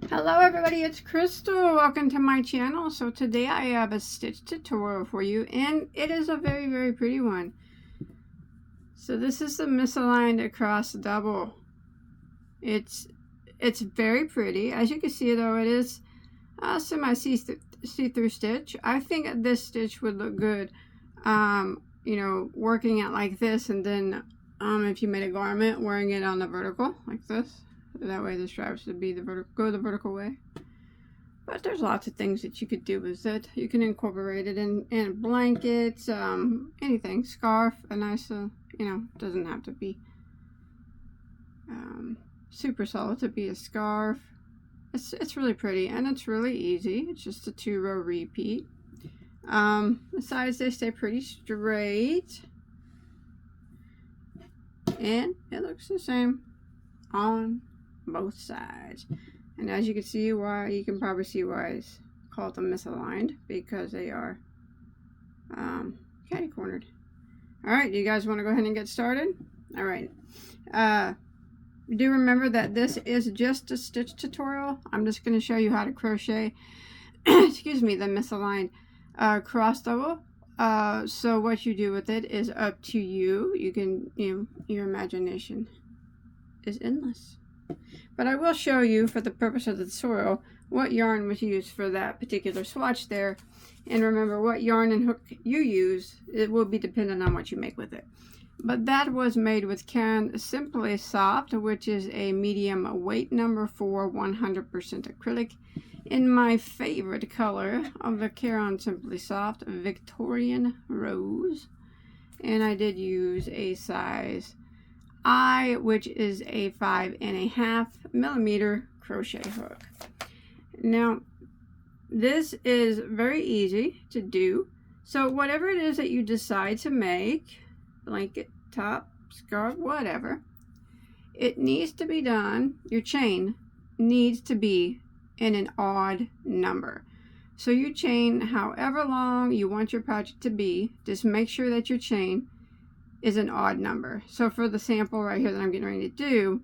Hello everybody, it's Crystal. Welcome to my channel. So today I have a stitch tutorial for you, and it is a very pretty one. So this is the misaligned across double. It's very pretty. As you can see though, it is a semi see-through stitch. I think this stitch would look good you know, working it like this, and then if you made a garment, wearing it on the vertical like this. That way the straps would be go the vertical way. But there's lots of things that you could do with it. You can incorporate it in blankets, anything, scarf, a nice, you know, doesn't have to be super solid to be a scarf. It's really pretty, and it's really easy. It's just a 2-row repeat. The sides, they stay pretty straight, and it looks the same on both sides. And as you can see, why you can probably see why it's called the misaligned, because they are catty cornered. All right, you guys want to go ahead and get started? All right. Do remember that this is just a stitch tutorial. I'm just going to show you how to crochet excuse me, the misaligned cross double. So what you do with it is up to you. You can, you know, your imagination is endless. But I will show you, for the purpose of the tutorial, what yarn was used for that particular swatch there. And remember, what yarn and hook you use, it will be dependent on what you make with it. But that was made with Caron Simply Soft, which is a medium weight number 4 100% acrylic, in my favorite color of the Caron Simply Soft, Victorian Rose. And I did use a size I, which is a 5.5 millimeter crochet hook. Now, this is very easy to do. So whatever it is that you decide to make, blanket, top, scarf, whatever, it needs to be done, your chain needs to be in an odd number. So you chain however long you want your project to be. Just make sure that your chain is an odd number. So for the sample right here that I'm getting ready to do,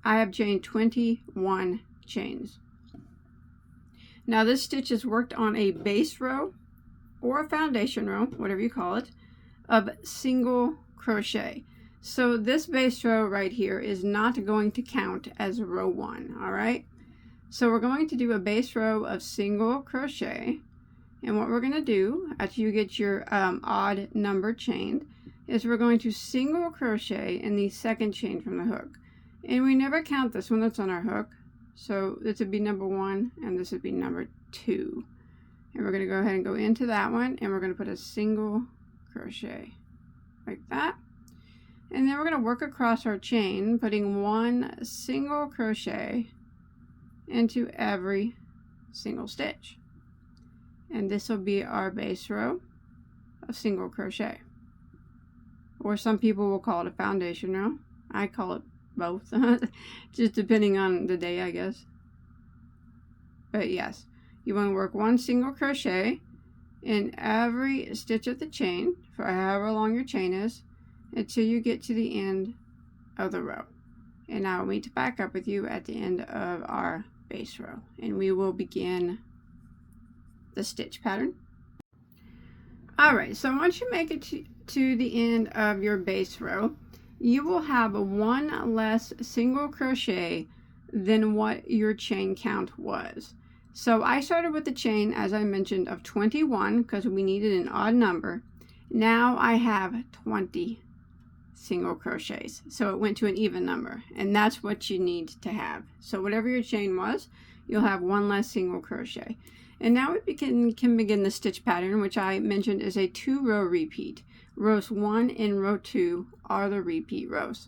I have chained 21 chains. Now this stitch is worked on a base row or a foundation row, whatever you call it, of single crochet. So this base row right here is not going to count as row 1, all right? So we're going to do a base row of single crochet, and what we're going to do after you get your odd number chained is we're going to single crochet in the second chain from the hook. And we never count this one that's on our hook. So this would be number 1, and this would be number 2. And we're going to go ahead and go into that one, and we're going to put a single crochet like that. And then we're going to work across our chain, putting 1 single crochet into every single stitch. And this will be our base row of single crochet. Or some people will call it a foundation row. I call it both, just depending on the day, I guess. But yes, you want to work 1 single crochet in every stitch of the chain for however long your chain is until you get to the end of the row. And I will meet back up with you at the end of our base row, and we will begin the stitch pattern. Alright, so once you make it to the end of your base row, you will have 1 less single crochet than what your chain count was. So I started with the chain, as I mentioned, of 21 because we needed an odd number. Now I have 20 single crochets, so it went to an even number, and that's what you need to have. So whatever your chain was, you'll have 1 less single crochet. And now we can begin the stitch pattern, which I mentioned is a 2-row repeat. Rows 1 and row 2 are the repeat rows.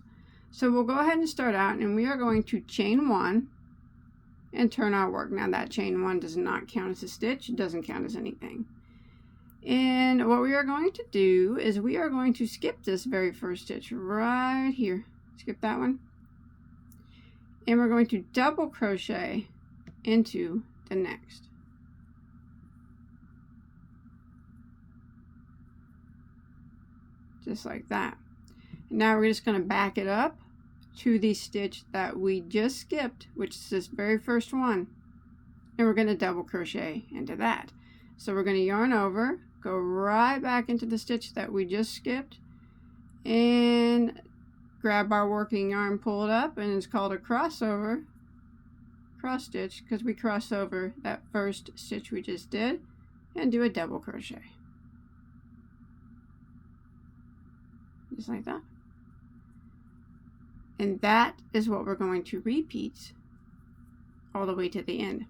So we'll go ahead and start out, and we are going to chain 1 and turn our work. Now that chain 1 does not count as a stitch, it doesn't count as anything. And what we are going to do is we are going to skip this very first stitch right here. Skip that one. And we're going to double crochet into the next. Just like that. Now we're just going to back it up to the stitch that we just skipped, which is this very first one. and we're going to double crochet into that. So we're going to yarn over, go right back into the stitch that we just skipped, and grab our working yarn, pull it up, and it's called a crossover cross stitch because we cross over that first stitch we just did and do a double crochet. Just like that. And that is what we're going to repeat all the way to the end.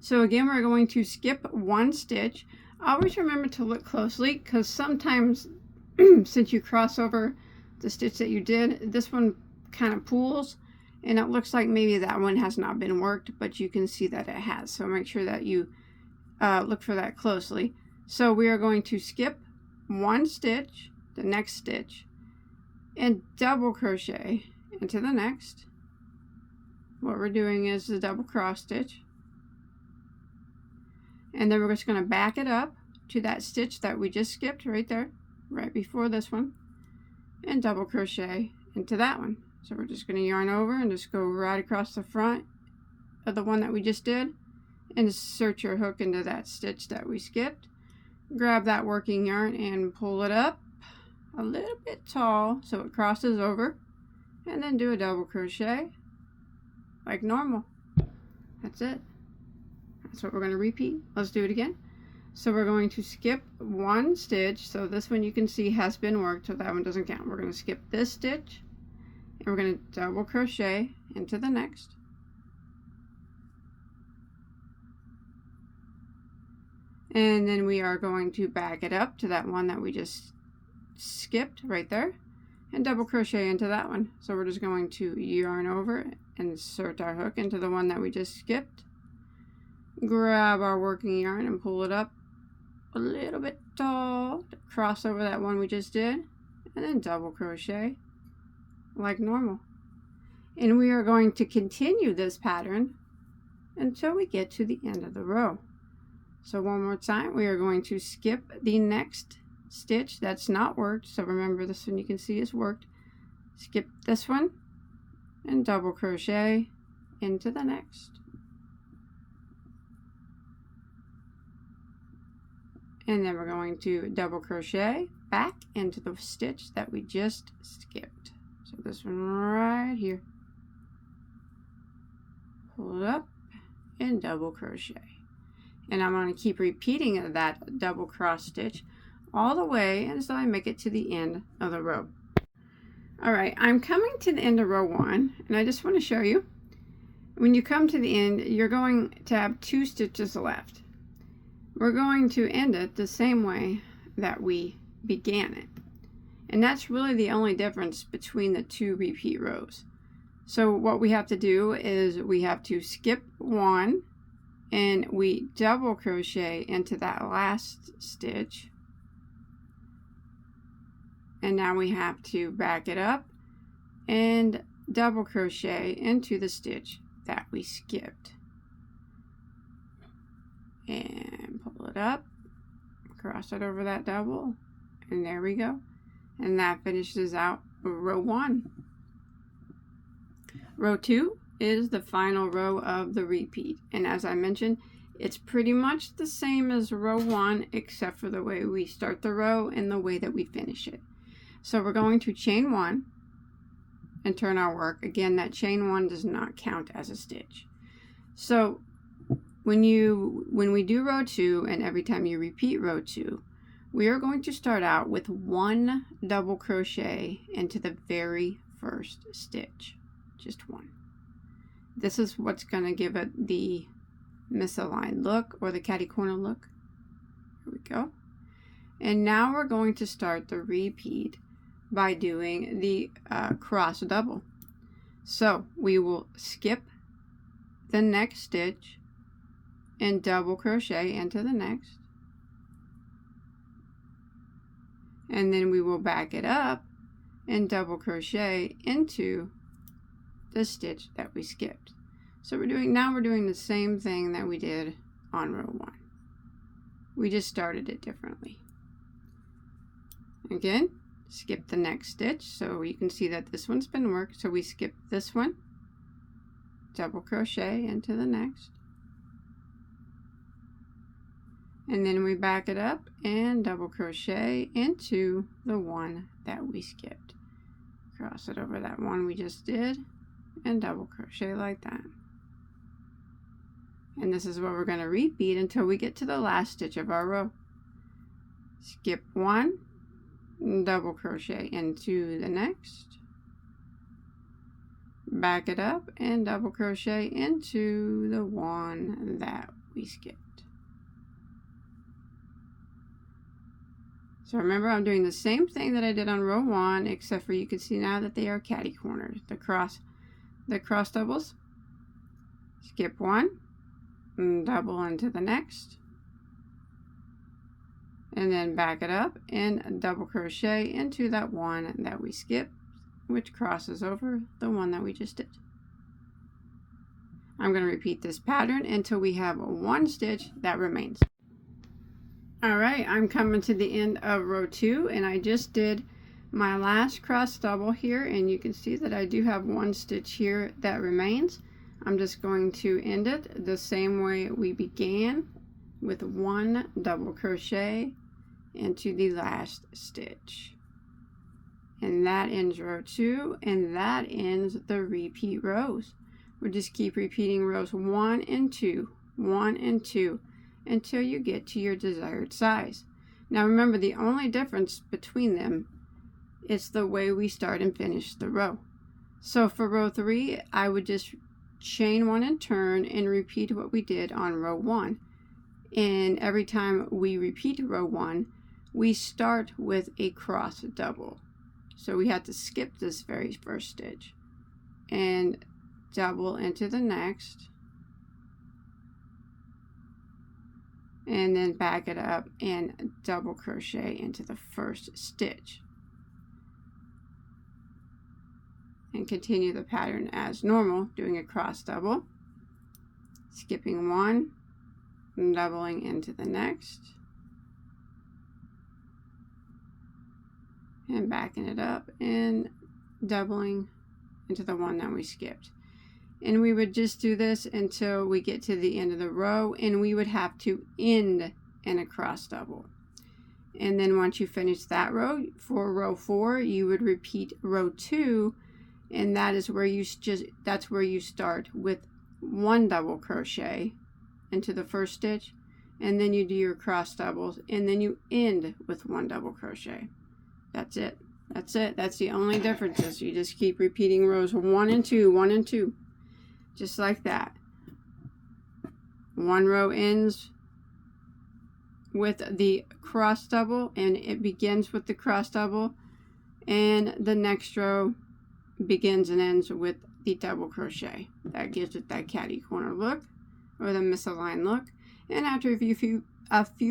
So again, we're going to skip one stitch. Always remember to look closely because sometimes since you cross over the stitch that you did, this one kind of pulls and it looks like maybe that one has not been worked, but you can see that it has. So make sure that you look for that closely. So we are going to skip one stitch, the next stitch, and double crochet into the next. What we're doing is the double cross stitch, and then we're just going to back it up to that stitch that we just skipped right there, right before this one, and double crochet into that one. So we're just going to yarn over and just go right across the front of the one that we just did, and insert your hook into that stitch that we skipped. Grab that working yarn and pull it up a little bit tall so it crosses over, and then do a double crochet like normal. That's it. That's what we're going to repeat. Let's do it again. So we're going to skip one stitch. So this one you can see has been worked, so that one doesn't count. We're going to skip this stitch and we're going to double crochet into the next. And then we are going to back it up to that one that we just skipped right there and double crochet into that one. So we're just going to yarn over and insert our hook into the one that we just skipped. Grab our working yarn and pull it up a little bit tall to cross over that one we just did, and then double crochet like normal. And we are going to continue this pattern until we get to the end of the row. So one more time, we are going to skip the next stitch that's not worked. So remember, this one you can see is worked. Skip this one and double crochet into the next. And then we're going to double crochet back into the stitch that we just skipped. So this one right here. Pull it up and double crochet. And I'm going to keep repeating that double cross stitch all the way until I make it to the end of the row. Alright, I'm coming to the end of row 1, and I just want to show you, when you come to the end, you're going to have 2 stitches left. We're going to end it the same way that we began it. And that's really the only difference between the 2 repeat rows. So what we have to do is we have to skip one, and we double crochet into that last stitch. And now we have to back it up and double crochet into the stitch that we skipped. And pull it up, cross it over that double, and there we go. And that finishes out row 1. Row 2 is the final row of the repeat, and as I mentioned, it's pretty much the same as row 1 except for the way we start the row and the way that we finish it. So we're going to chain 1 and turn our work. Again, that chain 1 does not count as a stitch. So when we do row 2, and every time you repeat row 2, we are going to start out with 1 double crochet into the very first stitch, just 1. This is what's going to give it the misaligned look or the catty corner look. Here we go. And now we're going to start the repeat by doing the cross double. So we will skip the next stitch and double crochet into the next, and then we will back it up and double crochet into the stitch that we skipped. So we're doing the same thing that we did on row 1. We just started it differently. Again, skip the next stitch, so you can see that this one's been worked. So we skip this one, double crochet into the next, and then we back it up and double crochet into the one that we skipped. Cross it over that one we just did and double crochet like that. And this is what we're going to repeat until we get to the last stitch of our row. Skip one, double crochet into the next, back it up and double crochet into the one that we skipped. So remember, I'm doing the same thing that I did on row 1, except for you can see now that they are catty corners. The cross doubles, skip one, double into the next, and then back it up and double crochet into that one that we skipped, which crosses over the one that we just did. I'm going to repeat this pattern until we have one stitch that remains. Alright, I'm coming to the end of row 2, and I just did my last cross double here, and you can see that I do have one stitch here that remains. I'm just going to end it the same way we began, with one double crochet into the last stitch. And that ends row 2, and that ends the repeat rows. We'll just keep repeating rows 1 and 2, 1 and 2, until you get to your desired size. Now remember, the only difference between them is the way we start and finish the row. So for row 3, I would just chain 1 and turn and repeat what we did on row 1. And every time we repeat row 1, we start with a cross double. So we have to skip this very first stitch and double into the next, and then back it up and double crochet into the first stitch, and continue the pattern as normal, doing a cross double, skipping one, and doubling into the next, and backing it up and doubling into the one that we skipped. And we would just do this until we get to the end of the row, and we would have to end in a cross double. And then once you finish that row, for row 4, you would repeat row 2, and that is where you that's where you start with one double crochet into the first stitch, and then you do your cross doubles, and then you end with one double crochet. That's it. That's it. That's the only differences. You just keep repeating rows 1 and 2, 1 and 2. Just like that. One row ends with the cross double, and it begins with the cross double, and the next row begins and ends with the double crochet. That gives it that catty corner look, or the misaligned look. And after a few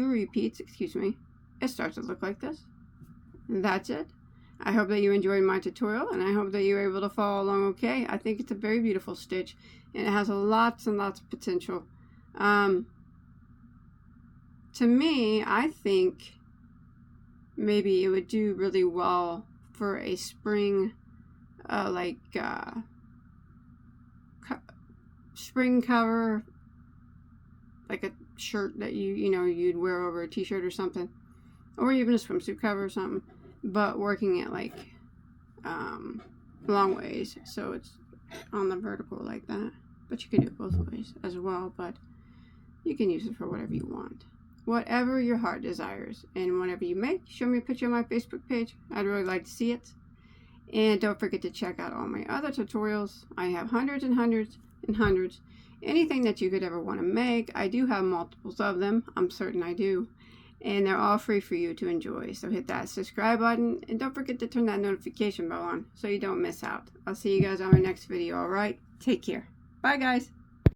repeats, it starts to look like this. And that's it. I hope that you enjoyed my tutorial, and I hope that you were able to follow along okay. I think it's a very beautiful stitch, and it has lots and lots of potential. To me, I think maybe it would do really well for a spring, spring cover, like a shirt that you'd wear over a t-shirt or something, or even a swimsuit cover or something. But working it like long ways, so it's on the vertical like that. But you can do it both ways as well, but you can use it for whatever you want, whatever your heart desires. And whenever you make, show me a picture on my Facebook page. I'd really like to see it. And don't forget to check out all my other tutorials. I have hundreds and hundreds and hundreds. Anything that you could ever want to make, I do have multiples of them. I'm certain I do. And they're all free for you to enjoy. So hit that subscribe button, and don't forget to turn that notification bell on so you don't miss out. I'll see you guys on my next video, alright? Take care. Bye, guys.